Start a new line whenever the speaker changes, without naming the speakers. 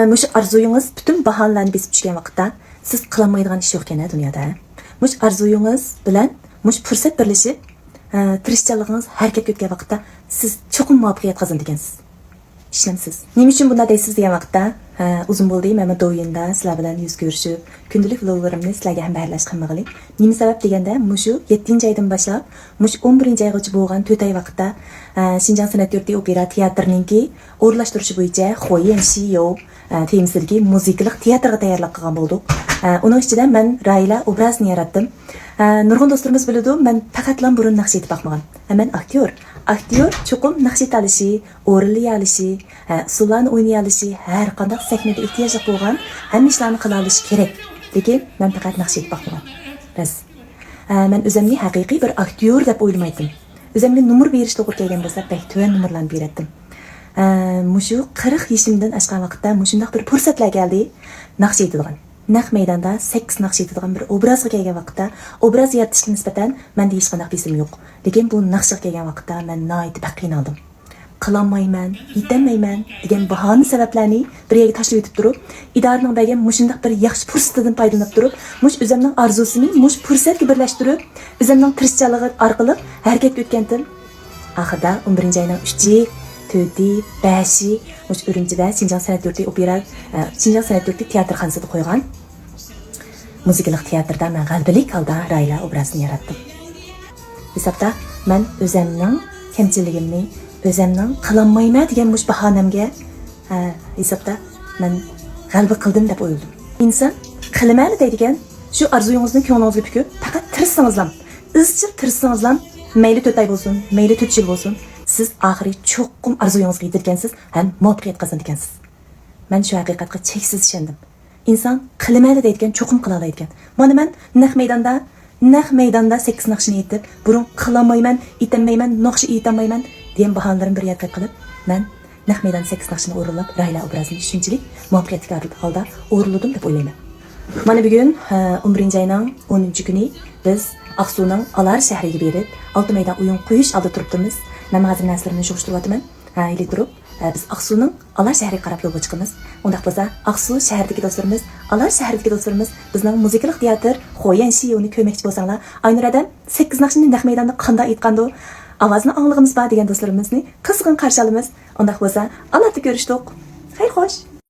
Mush arzuyungiz bütün bahonalarni besib tushgan vaqtda siz qilolmaydigan ish yo'q ekan dunyoda. Mush arzuyungiz bilan mush fursat birlashib, tirishchanligingiz harakatga o'tgan vaqtda siz cho'qim muvaffaqiyat qozongansiz. Ishlamsiz. Nima uchun bunday deysiz degan vaqtda, uzun bo'ldi, men do'yinda sizlar bilan yuz ko'rishib, kundalik vloglarimni sizlarga ham bayonlash qilmag'ili. Nima sabab deganda, mushu 7-oydan boshlab, mush 11-oygacha bo'lgan 4 oy vaqtda Xinjiang san'at yurti opera teatrininki o'rlashtirishi bo'yicha Xoyan Shiyo temsilgi muzikalik teatrga tayyorlab qilgan bo'ldik. Uning ichida men Rayla obrazini yaratdim. Nurg'un do'stlarimiz biladi, men faqatlan burun naqsh etib baxmagan. Men aktyor. Aktyor cho'qim naqsh eta olishi, o'rinli olishi, usullarni o'ynay olishi, har qanday sahnada ehtiyojli bo'lgan hamma ishlarni qila olishi kerak. Lekin men faqat naqsh etib baxmagan. Bas. Men o'zimni haqiqiy bir aktyor deb o'ylamaydim. O'zimga numar berish to'g'ri kelgan bo'lsa, pek to'g'ri numurlarni beratdim. Mushu 40 yoshimdan oshgan vaqtda mushundaq bir fursatlar keldi. Naqsh etadigan. Naq maydonda 8 naqsh etadigan bir obrazga kelgan vaqtda, obraz yaratishga nisbatan menda hech qanday bisim yo'q. Lekin bu naqshga kelgan vaqtda men nihoyat qiynaldim. Qilolmayman, yetolmayman degan bahona sabablarni bir yerga tashlab o'tib turib, idoraning bergan mushundaq bir yaxshi fursatdan foydalanib turib, mush o'zimning orzusini mush fursatga birlashtirib, o'zimning tirishchanligi orqali harakatga o'tgandim. Oxirida 11-oyning 3-chi 4-i, 5-i mush Urumchida Xinjiang san'at yurti opera, Xinjiang san'at yurti teatrxonasida qo'ygan muzikalik teatrda men g'albalik holda Rayla obrazini yaratdim. Hisobda men o'zimning kamchiligimni, o'zimning qilolmayman degan mush bahonamga hisobda men g'alaba qildim deb o'yladim. Inson qilaman deydigan shu arzuyingizni ko'nglingizga pukib, faqat tirishsangizlam, izchil tirishsangizlam, mayli 4 oy bo'lsin, mayli 4 yil bo'lsin, siz oxiri cho'qim arzuyingizga yetgansiz ham muvaffaqiyat qozongansiz. Men shu haqiqatga cheksiz ishondim. Inson qilamaydi deydigan cho'qim qila oladi. Mana men naq maydonda 8 naqshni yetib, burun qilolmayman, yetilmayman, naqsh yetolmayman degan bahonalarim bir yerga qilib, men naq maydonda 8 naqshni o'rinlab, Rayla obrazini shunchalik muvaffaqiyatli holda o'rinladim deb o'ylayman. Mana bugun 11-oyning 10-kuni biz Aqsuning Alar shahriga berib, 6 maydon o'yin qo'yish oldi turibmiz. Men hozir narsalarni sho'shtiryapman. Ayli turib, biz Aqsuning Alar shahriga qarab yo'lga chiqamiz. Undaq bo'lsa, Aqsu shahridagi do'stlarimiz, Alar shahridagi do'stlarimiz bizning muzikalik teatr Xoyan Shiyoni ko'makchi bo'lsanglar, aynuradan 8 naqshni naq maydonda qanday aytgando, ovozni anglag'imiz bor degan do'stlarimizni qizg'in qarshi olamiz. Undaq bo'lsa, albatta ko'rishdik. Xayr xo'sh.